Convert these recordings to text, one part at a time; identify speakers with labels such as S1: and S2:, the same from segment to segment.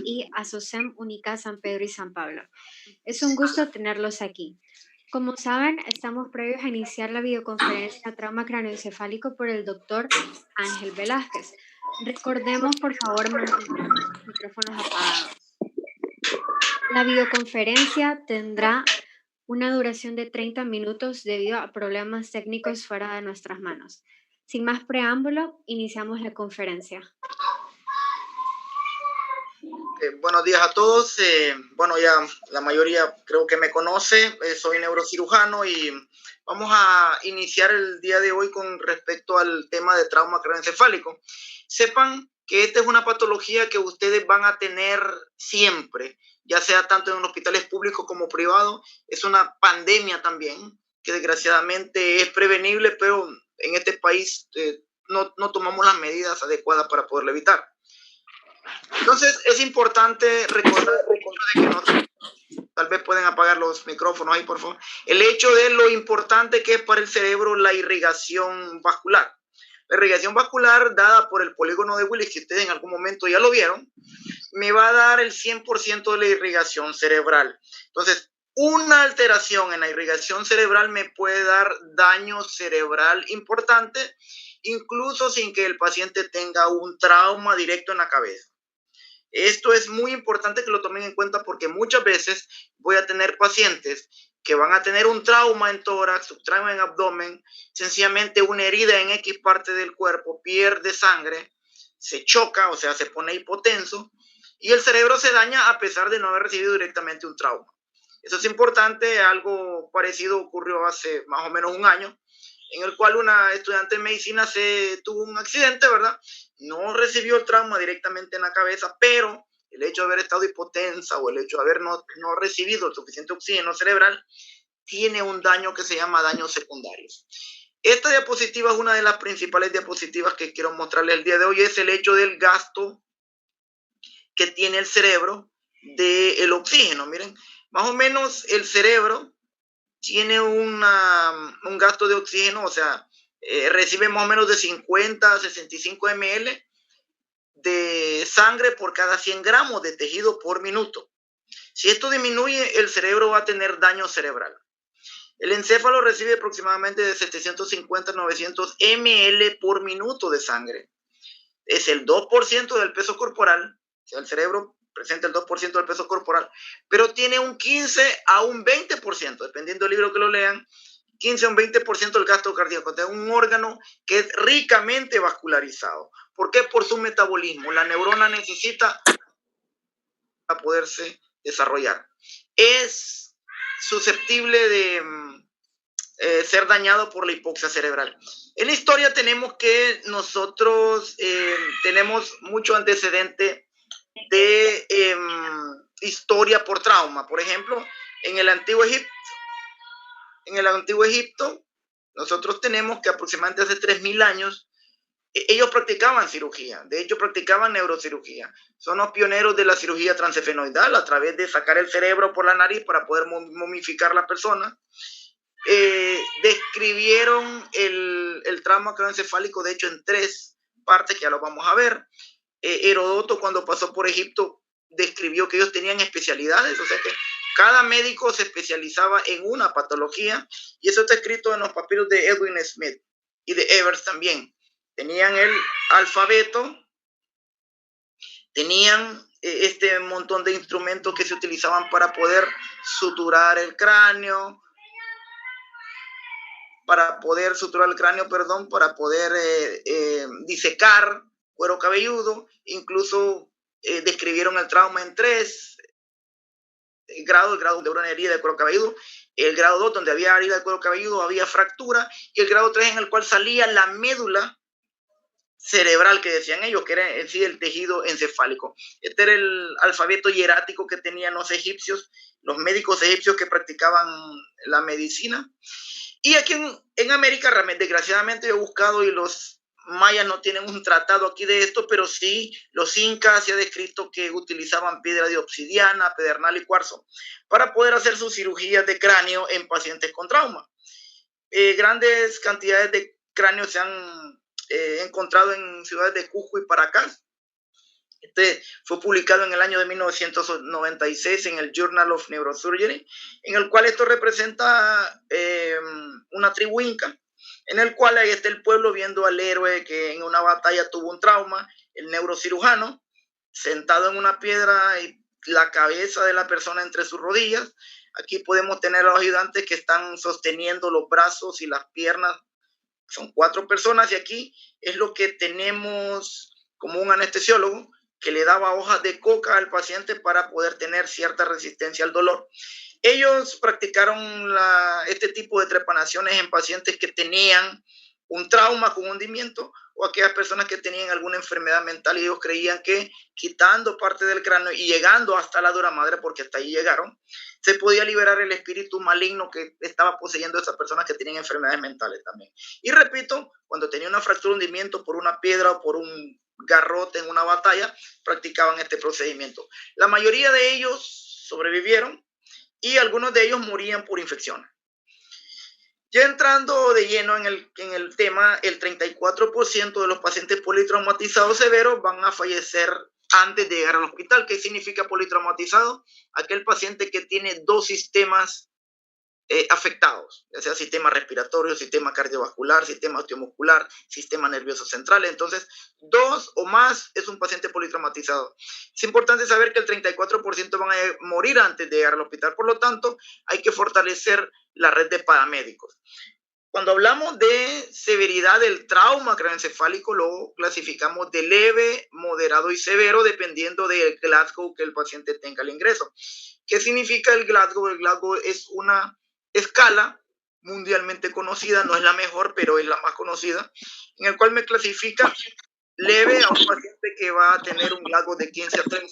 S1: y ASOCEM Única San Pedro y San Pablo. Es un gusto tenerlos aquí. Como saben, estamos previos a iniciar la videoconferencia Trauma Craneoencefálico por el doctor Ángel Velázquez. Recordemos, por favor, mantener los micrófonos apagados. La videoconferencia tendrá una duración de 30 minutos debido a problemas técnicos fuera de nuestras manos. Sin más preámbulo, iniciamos la conferencia.
S2: Buenos días a todos. Bueno, ya la mayoría creo que me conoce. Soy neurocirujano y vamos a iniciar el día de hoy con respecto al tema de trauma craneoencefálico. Sepan que esta es una patología que ustedes van a tener siempre, ya sea tanto en hospitales públicos como privados. Es una pandemia también, que desgraciadamente es prevenible, pero en este país no tomamos las medidas adecuadas para poderlo evitar. Entonces es importante recordar el hecho de que tal vez pueden apagar los micrófonos ahí, por favor. El hecho de lo importante que es para el cerebro la irrigación vascular. La irrigación vascular dada por el polígono de Willis, que ustedes en algún momento ya lo vieron, me va a dar el 100% de la irrigación cerebral. Entonces, una alteración en la irrigación cerebral me puede dar daño cerebral importante, incluso sin que el paciente tenga un trauma directo en la cabeza. Esto es muy importante que lo tomen en cuenta porque muchas veces voy a tener pacientes que van a tener un trauma en tórax, un trauma en abdomen, sencillamente una herida en X parte del cuerpo, pierde sangre, se choca, o sea, se pone hipotenso y el cerebro se daña a pesar de no haber recibido directamente un trauma. Eso es importante, algo parecido ocurrió hace más o menos un año, en el cual una estudiante de medicina tuvo un accidente, ¿verdad? No recibió el trauma directamente en la cabeza, pero el hecho de haber estado hipotensa o el hecho de haber no recibido el suficiente oxígeno cerebral tiene un daño que se llama daño secundario. Esta diapositiva es una de las principales diapositivas que quiero mostrarles el día de hoy, es el hecho del gasto que tiene el cerebro del oxígeno. Miren, más o menos el cerebro tiene un gasto de oxígeno, o sea, recibe más o menos de 50 a 65 ml de sangre por cada 100 gramos de tejido por minuto. Si esto disminuye, el cerebro va a tener daño cerebral. El encéfalo recibe aproximadamente de 750 a 900 ml por minuto de sangre. Es el 2% del peso corporal, o sea, el cerebro presenta el 2% del peso corporal, pero tiene un 15 a un 20%, dependiendo del libro que lo lean, 15 a un 20% del gasto cardíaco. Es un órgano que es ricamente vascularizado. ¿Por qué? Por su metabolismo. La neurona necesita para poderse desarrollar. Es susceptible de ser dañado por la hipoxia cerebral. En la historia tenemos que nosotros tenemos mucho antecedente de historia por trauma. Por ejemplo, en el Antiguo Egipto, nosotros tenemos que aproximadamente hace 3000 años, ellos practicaban cirugía, de hecho practicaban neurocirugía. Son los pioneros de la cirugía transefenoidal a través de sacar el cerebro por la nariz para poder momificar a la persona. Describieron el trauma craneoencefálico, de hecho, en 3 partes, que ya lo vamos a ver. Herodoto, cuando pasó por Egipto, describió que ellos tenían especialidades, o sea que cada médico se especializaba en una patología, y eso está escrito en los papiros de Edwin Smith y de Evers también. Tenían el alfabeto, tenían este montón de instrumentos que se utilizaban para poder suturar el cráneo, para poder disecar cuero cabelludo. Incluso describieron el trauma en 3 grados: el grado de una herida de cuero cabelludo, el grado 2 donde había herida de cuero cabelludo, había fractura, y el grado 3 en el cual salía la médula cerebral, que decían ellos que era en sí el tejido encefálico. Este era el alfabeto hierático que tenían los egipcios, los médicos egipcios que practicaban la medicina. Y aquí en América, realmente, desgraciadamente, he buscado y los mayas no tienen un tratado aquí de esto, pero sí los incas se ha descrito que utilizaban piedra de obsidiana, pedernal y cuarzo para poder hacer sus cirugías de cráneo en pacientes con trauma. Grandes cantidades de cráneos se han encontrado en ciudades de Cusco y Paracas. Este fue publicado en el año de 1996 en el Journal of Neurosurgery, en el cual esto representa una tribu inca, en el cual ahí está el pueblo viendo al héroe que en una batalla tuvo un trauma, el neurocirujano, sentado en una piedra y la cabeza de la persona entre sus rodillas. Aquí podemos tener a los ayudantes que están sosteniendo los brazos y las piernas. Son 4 personas y aquí es lo que tenemos como un anestesiólogo que le daba hojas de coca al paciente para poder tener cierta resistencia al dolor. Ellos practicaron este tipo de trepanaciones en pacientes que tenían un trauma con hundimiento o aquellas personas que tenían alguna enfermedad mental y ellos creían que quitando parte del cráneo y llegando hasta la dura madre, porque hasta ahí llegaron, se podía liberar el espíritu maligno que estaba poseyendo a esas personas que tenían enfermedades mentales también. Y repito, cuando tenía una fractura de hundimiento por una piedra o por un garrote en una batalla, practicaban este procedimiento. La mayoría de ellos sobrevivieron y algunos de ellos morían por infección. Ya entrando de lleno en el tema, el 34% de los pacientes politraumatizados severos van a fallecer antes de llegar al hospital. ¿Qué significa politraumatizado? Aquel paciente que tiene 2 sistemas afectados, ya sea sistema respiratorio, sistema cardiovascular, sistema osteomuscular, sistema nervioso central. Entonces, 2 o más es un paciente politraumatizado. Es importante saber que el 34% van a morir antes de llegar al hospital. Por lo tanto, hay que fortalecer la red de paramédicos. Cuando hablamos de severidad del trauma craneoencefálico, lo clasificamos de leve, moderado y severo, dependiendo del Glasgow que el paciente tenga al ingreso. ¿Qué significa el Glasgow? El Glasgow es una escala mundialmente conocida, no es la mejor, pero es la más conocida, en el cual me clasifica leve a un paciente que va a tener un Glasgow de 15 a 13,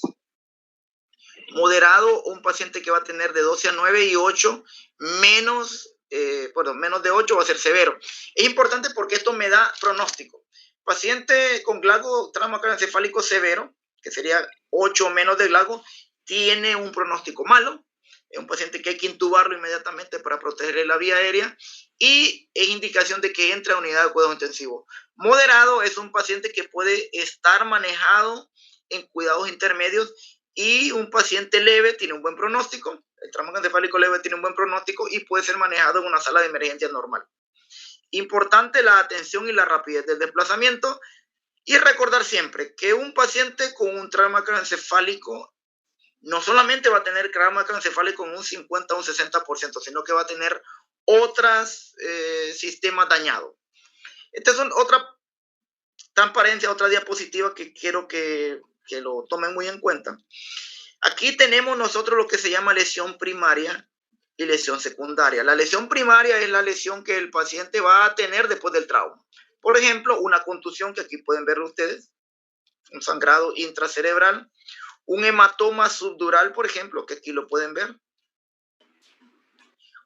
S2: moderado un paciente que va a tener de 12 a 9 y 8, menos de 8 va a ser severo. Es importante porque esto me da pronóstico. Paciente con Glasgow trauma craneoencefálico severo, que sería 8 o menos de Glasgow, tiene un pronóstico malo. Es un paciente que hay que intubarlo inmediatamente para protegerle la vía aérea y es indicación de que entre a unidad de cuidado intensivo. Moderado es un paciente que puede estar manejado en cuidados intermedios y un paciente leve tiene un buen pronóstico, el trauma craneoencefálico leve tiene un buen pronóstico y puede ser manejado en una sala de emergencia normal. Importante la atención y la rapidez del desplazamiento y recordar siempre que un paciente con un trauma craneoencefálico no solamente va a tener trauma craneoencefálico en un 50 o un 60%, sino que va a tener otros sistemas dañados. Esta es otra transparencia, otra diapositiva que quiero que lo tomen muy en cuenta. Aquí tenemos nosotros lo que se llama lesión primaria y lesión secundaria. La lesión primaria es la lesión que el paciente va a tener después del trauma. Por ejemplo, una contusión, que aquí pueden verlo ustedes, un sangrado intracerebral, un hematoma subdural, por ejemplo, que aquí lo pueden ver,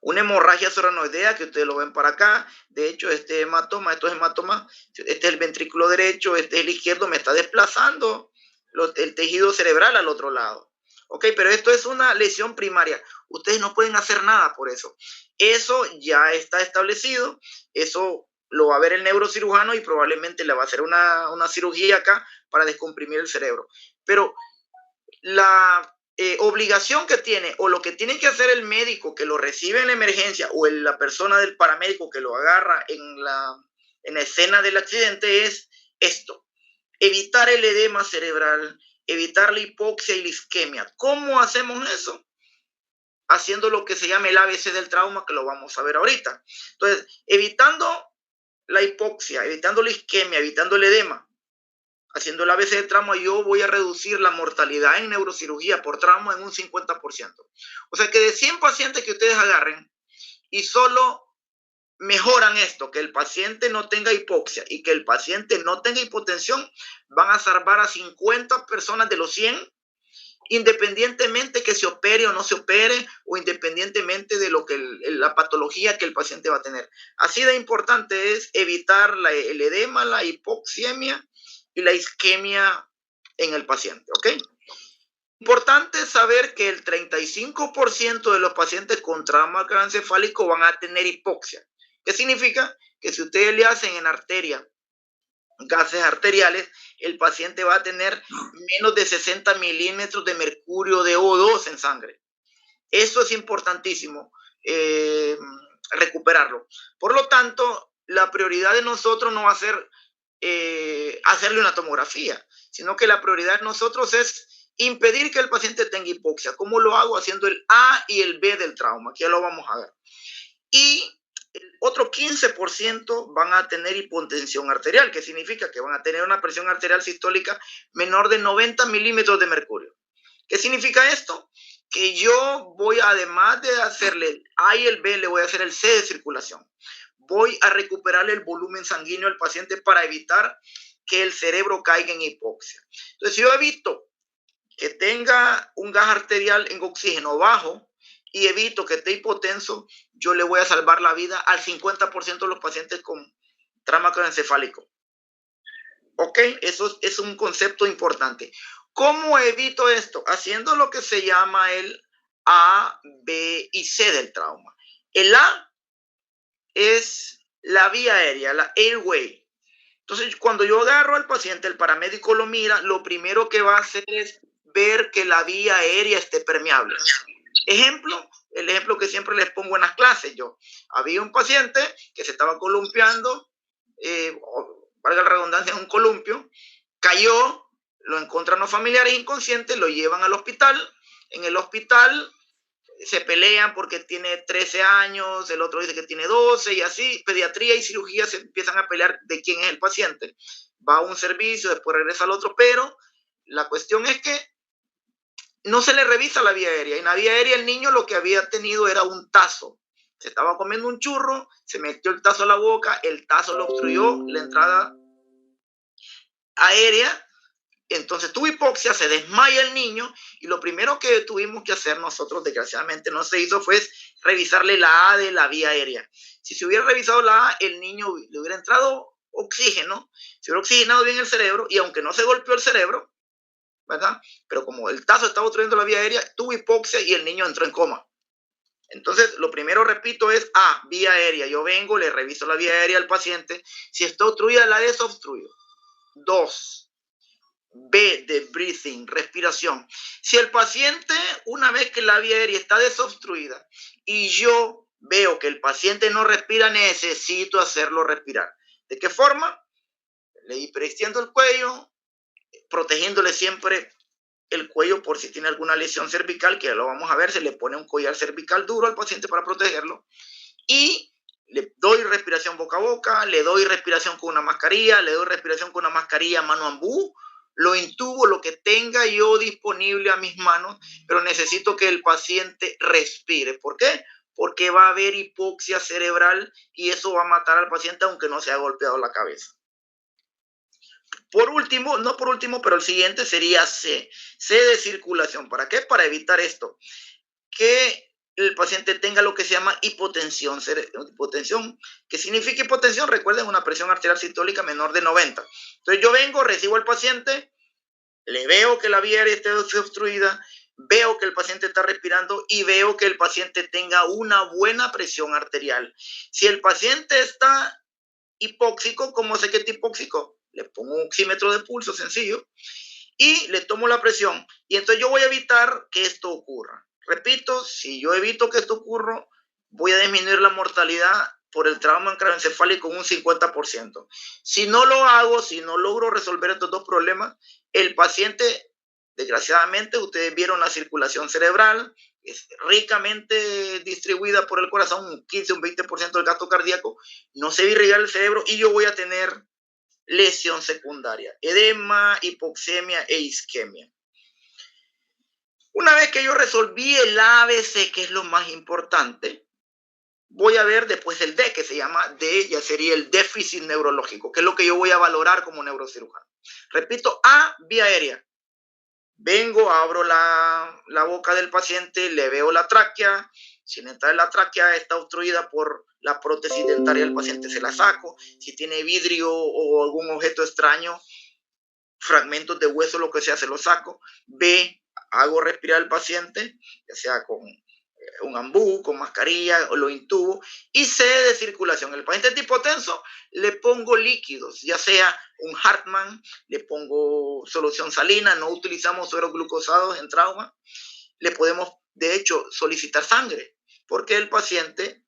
S2: una hemorragia soranoidea, que ustedes lo ven para acá. De hecho, estos hematomas, este es el ventrículo derecho, este es el izquierdo, me está desplazando el tejido cerebral al otro lado. Ok, pero esto es una lesión primaria. Ustedes no pueden hacer nada por eso. Eso ya está establecido. Eso lo va a ver el neurocirujano y probablemente le va a hacer una cirugía acá para descomprimir el cerebro. Pero la obligación que tiene o lo que tiene que hacer el médico que lo recibe en la emergencia o la persona del paramédico que lo agarra en la escena del accidente es esto: evitar el edema cerebral, evitar la hipoxia y la isquemia. ¿Cómo hacemos eso? Haciendo lo que se llama el ABC del trauma, que lo vamos a ver ahorita. Entonces, evitando la hipoxia, evitando la isquemia, evitando el edema, haciendo el ABC de trauma, yo voy a reducir la mortalidad en neurocirugía por trauma en un 50%. O sea que de 100 pacientes que ustedes agarren y solo mejoran esto, que el paciente no tenga hipoxia y que el paciente no tenga hipotensión, van a salvar a 50 personas de los 100, independientemente que se opere o no se opere, o independientemente de lo que la patología que el paciente va a tener. Así de importante es evitar el edema, la hipoxemia y la isquemia en el paciente, ¿ok? Importante saber que el 35% de los pacientes con trauma craneoencefálico van a tener hipoxia. ¿Qué significa? Que si ustedes le hacen en arteria gases arteriales, el paciente va a tener menos de 60 milímetros de mercurio de O2 en sangre. Eso es importantísimo, recuperarlo. Por lo tanto, la prioridad de nosotros no va a ser hacerle una tomografía, sino que la prioridad de nosotros es impedir que el paciente tenga hipoxia. ¿Cómo lo hago? Haciendo el A y el B del trauma, que ya lo vamos a ver. Y el otro 15% van a tener hipotensión arterial, que significa que van a tener una presión arterial sistólica menor de 90 milímetros de mercurio. ¿Qué significa esto? Que yo voy, además de hacerle el A y el B, le voy a hacer el C de circulación. Voy a recuperarle el volumen sanguíneo al paciente para evitar que el cerebro caiga en hipoxia. Entonces, si yo evito que tenga un gas arterial en oxígeno bajo y evito que esté hipotenso, yo le voy a salvar la vida al 50% de los pacientes con trauma craneoencefálico. ¿Ok? Eso es un concepto importante. ¿Cómo evito esto? Haciendo lo que se llama el A, B y C del trauma. El A es la vía aérea, la airway. Entonces, cuando yo agarro al paciente, el paramédico lo mira, lo primero que va a hacer es ver que la vía aérea esté permeable. Ejemplo, el ejemplo que siempre les pongo en las clases. Había un paciente que se estaba columpiando, valga la redundancia, en un columpio, cayó, lo encuentran los familiares inconscientes, lo llevan al hospital. En el hospital se pelean porque tiene 13 años, el otro dice que tiene 12 y así, pediatría y cirugía se empiezan a pelear de quién es el paciente. Va a un servicio, después regresa al otro, pero la cuestión es que no se le revisa la vía aérea. En la vía aérea el niño lo que había tenido era un tazo. Se estaba comiendo un churro, se metió el tazo a la boca, el tazo le obstruyó la entrada aérea. Entonces tuvo hipoxia, se desmaya el niño y lo primero que tuvimos que hacer nosotros, desgraciadamente no se hizo, fue revisarle la A de la vía aérea. Si se hubiera revisado la A, el niño le hubiera entrado oxígeno, se hubiera oxigenado bien el cerebro y aunque no se golpeó el cerebro, ¿verdad? Pero como el tazo estaba obstruyendo la vía aérea, tuvo hipoxia y el niño entró en coma. Entonces, lo primero, repito, es A, vía aérea. Yo vengo, le reviso la vía aérea al paciente. Si está obstruida, la desobstruyo. 2. B de breathing, respiración. Si el paciente, una vez que la vía aérea está desobstruida y yo veo que el paciente no respira, necesito hacerlo respirar. ¿De qué forma? Le hiperextiendo el cuello, protegiéndole siempre el cuello por si tiene alguna lesión cervical, que ya lo vamos a ver, se le pone un collar cervical duro al paciente para protegerlo y le doy respiración boca a boca, le doy respiración con una mascarilla, le doy respiración con una mascarilla mano ambú, lo intubo, lo que tenga yo disponible a mis manos, pero necesito que el paciente respire. ¿Por qué? Porque va a haber hipoxia cerebral y eso va a matar al paciente aunque no se haya golpeado la cabeza. Por último, no por último, pero el siguiente sería C. C de circulación. ¿Para qué? Para evitar esto. Que el paciente tenga lo que se llama hipotensión. Hipotensión, ¿qué significa hipotensión? Recuerden, una presión arterial sistólica menor de 90. Entonces yo vengo, recibo al paciente, le veo que la vía aérea está obstruida, veo que el paciente está respirando y veo que el paciente tenga una buena presión arterial. Si el paciente está hipóxico, ¿cómo sé que está hipóxico? Le pongo un oxímetro de pulso sencillo y le tomo la presión. Y entonces yo voy a evitar que esto ocurra. Repito, si yo evito que esto ocurra, voy a disminuir la mortalidad por el trauma craneoencefálico con un 50%. Si no lo hago, si no logro resolver estos dos problemas, el paciente, desgraciadamente, ustedes vieron la circulación cerebral, es ricamente distribuida por el corazón, un 15, un 20% del gasto cardíaco, no se va a irrigar el cerebro y yo voy a tener lesión secundaria, edema, hipoxemia e isquemia. Una vez que yo resolví el ABC, que es lo más importante, voy a ver después el D, que se llama D, ya sería el déficit neurológico, que es lo que yo voy a valorar como neurocirujano. Repito, A, vía aérea. Vengo, abro la boca del paciente, le veo la tráquea. Si la entrada de la tráquea está obstruida por la prótesis dentaria del paciente, se la saco. Si tiene vidrio o algún objeto extraño, fragmentos de hueso, lo que sea, se lo saco. B, hago respirar al paciente, ya sea con un ambú con mascarilla, o lo intubo y C de circulación. El paciente tipo tenso le pongo líquidos, ya sea un Hartmann, le pongo solución salina, no utilizamos sueros glucosados en trauma, le podemos de hecho solicitar sangre, porque el paciente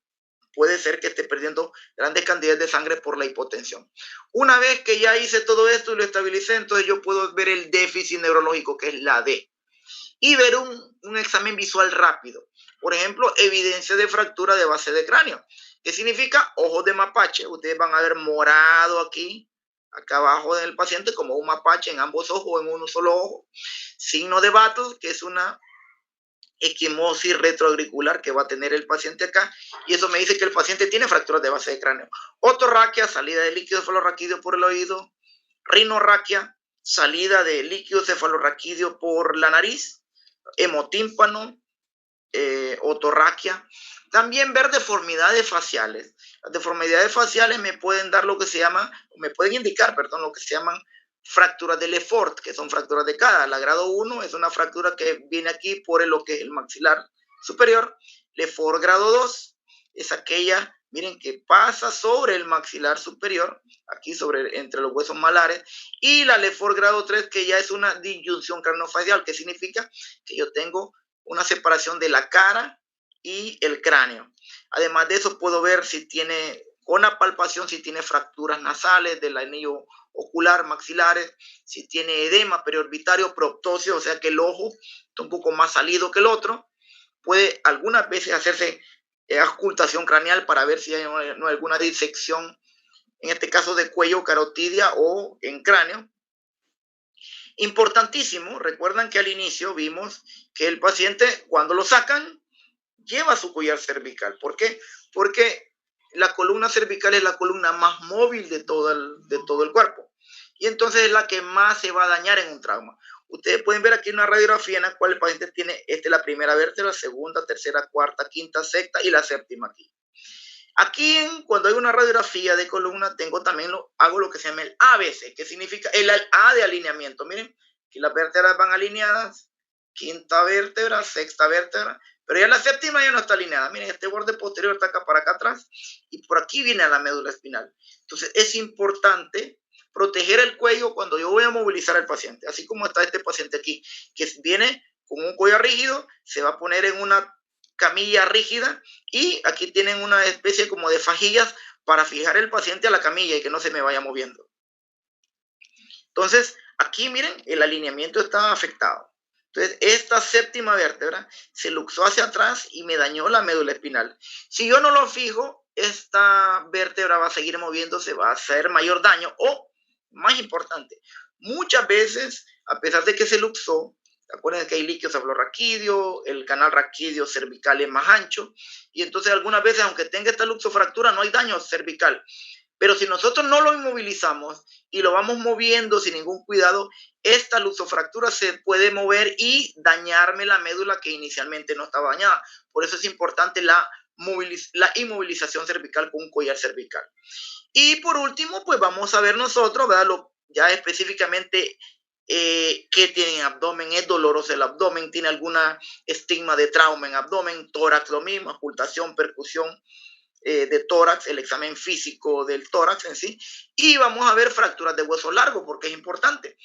S2: puede ser que esté perdiendo grandes cantidades de sangre por la hipotensión. Una vez que ya hice todo esto y lo estabilicé, entonces yo puedo ver el déficit neurológico, que es la D, y ver un examen visual rápido. Por ejemplo, evidencia de fractura de base de cráneo. ¿Qué significa? Ojos de mapache. Ustedes van a ver morado aquí, acá abajo del paciente, como un mapache en ambos ojos o en un solo ojo. Signo de Battle, que es una equimosis retroauricular que va a tener el paciente acá, y eso me dice que el paciente tiene fracturas de base de cráneo. Otorraquia, salida de líquido cefalorraquídeo por el oído. Rinorraquia, salida de líquido cefalorraquídeo por la nariz. Hemotímpano, otorraquia. También ver deformidades faciales. Las deformidades faciales me pueden dar lo que se llama, me pueden indicar, perdón, lo que se llaman fracturas de Lefort, que son fracturas de Cada. La grado 1 es una fractura que viene aquí por lo que es el maxilar superior. Lefort grado 2 es aquella, miren, que pasa sobre el maxilar superior, aquí entre los huesos malares, y la Lefort grado 3, que ya es una disyunción craniofacial, que significa que yo tengo una separación de la cara y el cráneo. Además de eso, puedo ver si tiene, con la palpación, si tiene fracturas nasales del anillo ocular, maxilares, si tiene edema periorbitario, proptosis, o sea que el ojo está un poco más salido que el otro. Puede algunas veces hacerse auscultación craneal para ver si hay alguna disección, en este caso de cuello, carotidia o en cráneo. Importantísimo, recuerdan que al inicio vimos que el paciente, cuando lo sacan, lleva su collar cervical. ¿Por qué? Porque la columna cervical es la columna más móvil de todo el cuerpo. Y entonces es la que más se va a dañar en un trauma. Ustedes pueden ver aquí una radiografía en la cual el paciente tiene la primera vértebra, segunda, tercera, cuarta, quinta, sexta y la séptima aquí. Aquí, cuando hay una radiografía de columna, hago lo que se llama el ABC, que significa el A de alineamiento. Miren, aquí las vértebras van alineadas, quinta vértebra, sexta vértebra, pero ya la séptima ya no está alineada. Miren, este borde posterior está acá para acá atrás y por aquí viene la médula espinal. Entonces, es importante proteger el cuello cuando yo voy a movilizar al paciente. Así como está este paciente aquí, que viene con un cuello rígido, se va a poner en una camilla rígida y aquí tienen una especie como de fajillas para fijar el paciente a la camilla y que no se me vaya moviendo. Entonces, aquí miren, el alineamiento está afectado. Entonces, esta séptima vértebra se luxó hacia atrás y me dañó la médula espinal. Si yo no lo fijo, esta vértebra va a seguir moviéndose, va a hacer mayor daño o, más importante, muchas veces, a pesar de que se luxó, acuérdense que hay líquido cefalorraquídeo, el canal raquídeo cervical es más ancho, y entonces algunas veces, aunque tenga esta luxofractura, no hay daño cervical. Pero si nosotros no lo inmovilizamos y lo vamos moviendo sin ningún cuidado, esta luxofractura se puede mover y dañarme la médula que inicialmente no estaba dañada. Por eso es importante la inmovilización cervical con un collar cervical. Y por último, pues vamos a ver nosotros, ¿verdad? Ya específicamente qué tiene en abdomen, es doloroso el abdomen, tiene alguna estigma de trauma en abdomen, tórax lo mismo, ocultación, percusión de tórax, el examen físico del tórax en sí, y vamos a ver fracturas de hueso largo, porque es importante.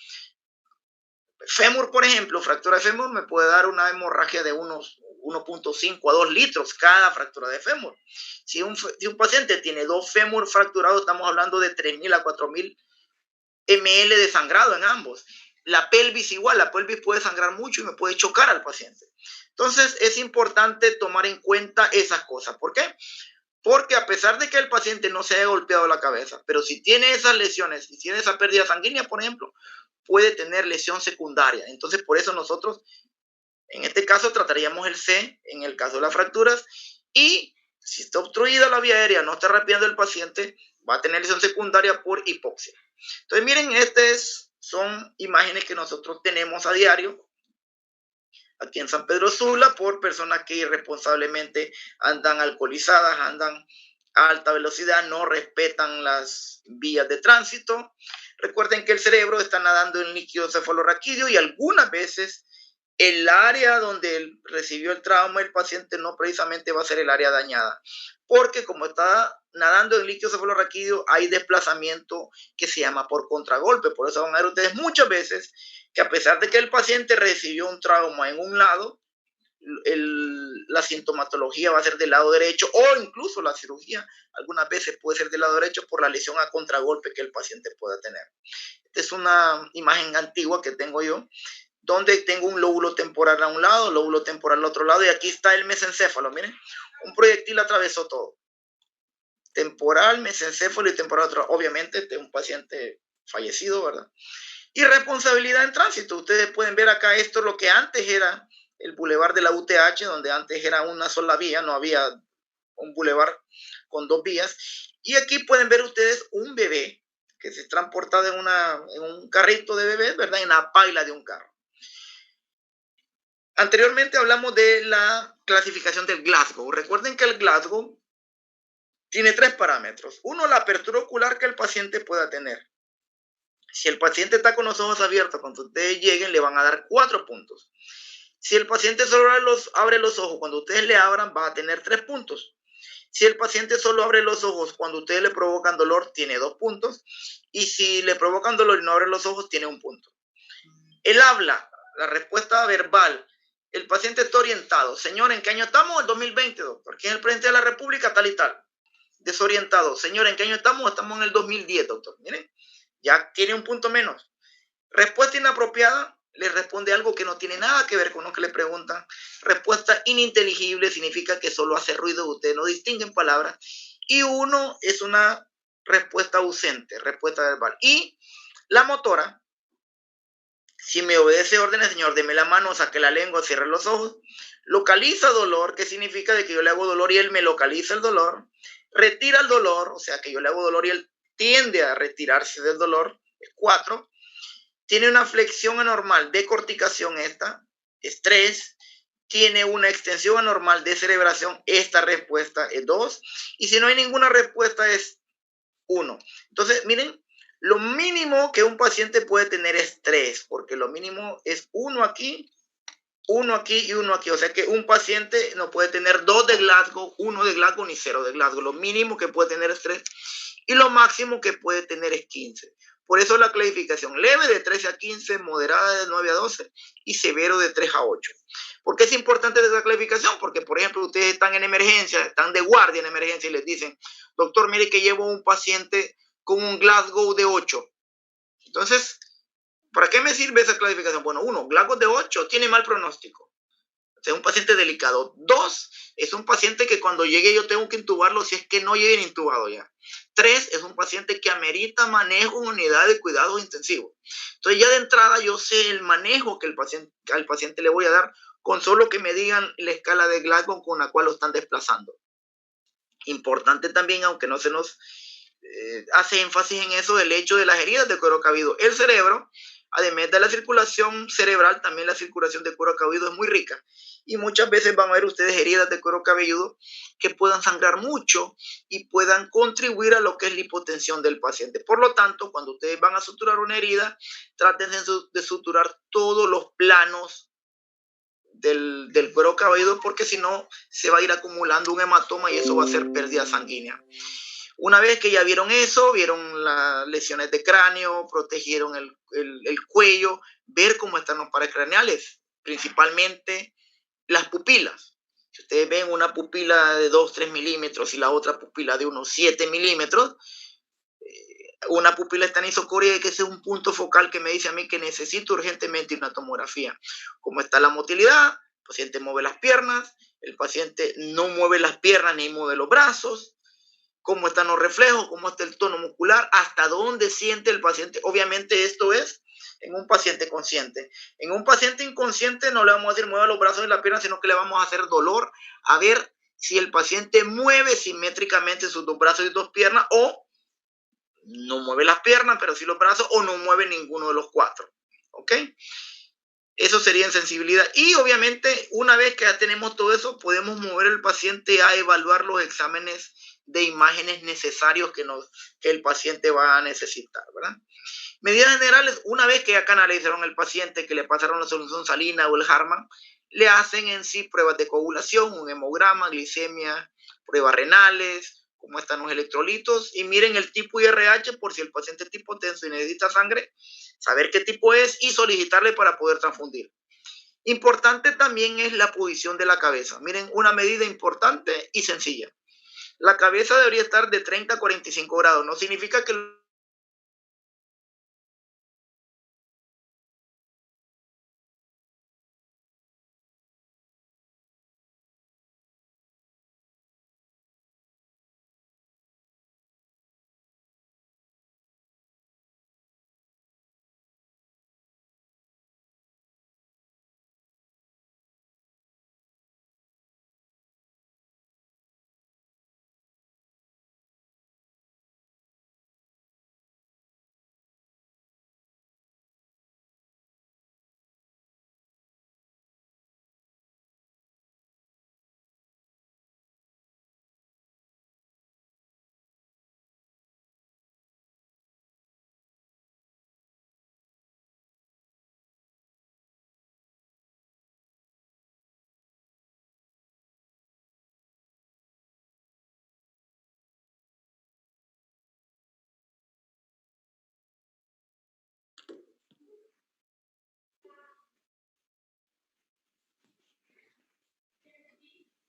S2: Fémur, por ejemplo, fractura de fémur me puede dar una hemorragia de unos 1.5 a 2 litros cada fractura de fémur. Si un paciente tiene 2 fémur fracturados, estamos hablando de 3.000 a 4.000 ml de sangrado en ambos. La pelvis igual, la pelvis puede sangrar mucho y me puede chocar al paciente. Entonces es importante tomar en cuenta esas cosas. ¿Por qué? Porque a pesar de que el paciente no se haya golpeado la cabeza, pero si tiene esas lesiones, si tiene esa pérdida sanguínea, por ejemplo, puede tener lesión secundaria. Entonces, por eso nosotros, en este caso, trataríamos el C, en el caso de las fracturas, y si está obstruida la vía aérea, no está respirando el paciente, va a tener lesión secundaria por hipoxia. Entonces, miren, estas son imágenes que nosotros tenemos a diario aquí en San Pedro Sula por personas que irresponsablemente andan alcoholizadas, andan a alta velocidad, no respetan las vías de tránsito. Recuerden que el cerebro está nadando en líquido cefalorraquídeo y algunas veces el área donde recibió el trauma el paciente no precisamente va a ser el área dañada, porque como está nadando en líquido cefalorraquídeo hay desplazamiento que se llama por contragolpe. Por eso van a ver ustedes muchas veces que a pesar de que el paciente recibió un trauma en un lado, la sintomatología va a ser del lado derecho, o incluso la cirugía algunas veces puede ser del lado derecho por la lesión a contragolpe que el paciente pueda tener. Esta es una imagen antigua que tengo yo, donde tengo un lóbulo temporal a un lado, lóbulo temporal al otro lado, y aquí está el mesencéfalo. Miren, un proyectil atravesó todo. Temporal, mesencéfalo y temporal otro. Obviamente, este es un paciente fallecido, ¿verdad? Y responsabilidad en tránsito. Ustedes pueden ver acá, esto es lo que antes era el bulevar de la UTH, donde antes era una sola vía, no había un bulevar con dos vías. Y aquí pueden ver ustedes un bebé que se transporta en un carrito de bebés, ¿verdad? En la paila de un carro. Anteriormente hablamos de la clasificación del Glasgow. Recuerden que el Glasgow tiene 3 parámetros. Uno, la apertura ocular que el paciente pueda tener. Si el paciente está con los ojos abiertos, cuando ustedes lleguen, le van a dar 4 puntos. Si el paciente solo abre los ojos, cuando ustedes le abran, va a tener 3 puntos. Si el paciente solo abre los ojos cuando ustedes le provocan dolor, tiene 2 puntos. Y si le provocan dolor y no abre los ojos, tiene 1 punto. El habla, la respuesta verbal. El paciente está orientado. Señor, ¿en qué año estamos? El 2020, doctor. ¿Quién es el presidente de la República? Tal y tal. Desorientado. Señor, ¿en qué año estamos? Estamos en el 2010, doctor. Miren, ya tiene 1 punto menos. Respuesta inapropiada. Le responde algo que no tiene nada que ver con lo que le preguntan. Respuesta ininteligible significa que solo hace ruido. Ustedes no distinguen palabras. Y 1 es una respuesta ausente, respuesta verbal. Y la motora. Si me obedece órdenes, señor, deme la mano, saque la lengua, cierre los ojos. Localiza dolor, que significa de que yo le hago dolor y él me localiza el dolor. Retira el dolor, o sea que yo le hago dolor y él tiende a retirarse del dolor. Es 4. Tiene una flexión anormal de corticación esta, es 3. Tiene una extensión anormal de cerebración, esta respuesta es 2. Y si no hay ninguna respuesta es 1. Entonces, miren, lo mínimo que un paciente puede tener es 3, porque lo mínimo es 1 aquí, 1 aquí y 1 aquí. O sea que un paciente no puede tener 2 de Glasgow, 1 de Glasgow ni 0 de Glasgow. Lo mínimo que puede tener es 3 y lo máximo que puede tener es 15. Por eso la clasificación leve de 13 a 15, moderada de 9 a 12 y severo de 3 a 8. ¿Por qué es importante esa clasificación? Porque, por ejemplo, ustedes están en emergencia, están de guardia en emergencia y les dicen, doctor, mire que llevo un paciente con un Glasgow de 8. Entonces, ¿para qué me sirve esa clasificación? Bueno, 1, Glasgow de 8 tiene mal pronóstico. Es un paciente delicado. 2, es un paciente que cuando llegue yo tengo que intubarlo si es que no llegue intubado ya. 3, es un paciente que amerita manejo en unidad de cuidados intensivos. Entonces ya de entrada yo sé el manejo que al paciente le voy a dar con solo que me digan la escala de Glasgow con la cual lo están desplazando. Importante también, aunque no se nos hace énfasis en eso, el hecho de las heridas de cuero cabelludo. El cerebro, además de la circulación cerebral, también la circulación de cuero cabelludo es muy rica. Y muchas veces van a ver ustedes heridas de cuero cabelludo que puedan sangrar mucho y puedan contribuir a lo que es la hipotensión del paciente. Por lo tanto, cuando ustedes van a suturar una herida, traten de suturar todos los planos del cuero cabelludo, porque si no se va a ir acumulando un hematoma y eso va a ser pérdida sanguínea. Una vez que ya vieron eso, vieron las lesiones de cráneo, protegieron el cuello, ver cómo están los pares craneales, principalmente las pupilas. Si ustedes ven una pupila de 2-3 milímetros y la otra pupila de unos 7 milímetros, una pupila está anisocoria, que ese es un punto focal que me dice a mí que necesito urgentemente una tomografía. ¿Cómo está la motilidad? El paciente mueve las piernas, el paciente no mueve las piernas ni mueve los brazos. ¿Cómo están los reflejos? ¿Cómo está el tono muscular? ¿Hasta dónde siente el paciente? Obviamente esto es en un paciente consciente. En un paciente inconsciente no le vamos a decir mueva los brazos y la pierna, sino que le vamos a hacer dolor a ver si el paciente mueve simétricamente sus 2 brazos y 2 piernas, o no mueve las piernas, pero sí los brazos, o no mueve ninguno de los 4. ¿Ok? Eso sería en sensibilidad. Y obviamente, una vez que ya tenemos todo eso, podemos mover al paciente a evaluar los exámenes de imágenes necesarios que el paciente va a necesitar, ¿verdad? Medidas generales, una vez que ya canalizaron al paciente, que le pasaron la solución salina o el Harman, le hacen en sí pruebas de coagulación, un hemograma, glicemia, pruebas renales, cómo están los electrolitos, y miren el tipo IRH por si el paciente es hipotenso y necesita sangre, saber qué tipo es y solicitarle para poder transfundir. Importante también es la posición de la cabeza. Miren, una medida importante y sencilla. La cabeza debería estar de 30 a 45 grados. No significa que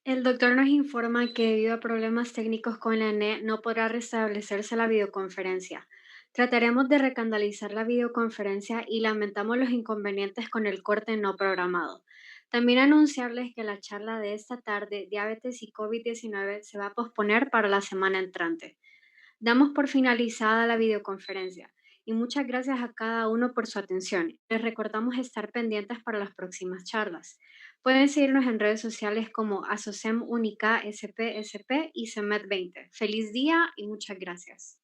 S1: El doctor nos informa que debido a problemas técnicos con la NE no podrá restablecerse la videoconferencia. Trataremos de recanalizar la videoconferencia y lamentamos los inconvenientes con el corte no programado. También anunciarles que la charla de esta tarde, diabetes y COVID-19, se va a posponer para la semana entrante. Damos por finalizada la videoconferencia y muchas gracias a cada uno por su atención. Les recordamos estar pendientes para las próximas charlas. Pueden seguirnos en redes sociales como Asocem Unica SPSP y CEMET 20. Feliz día y muchas gracias.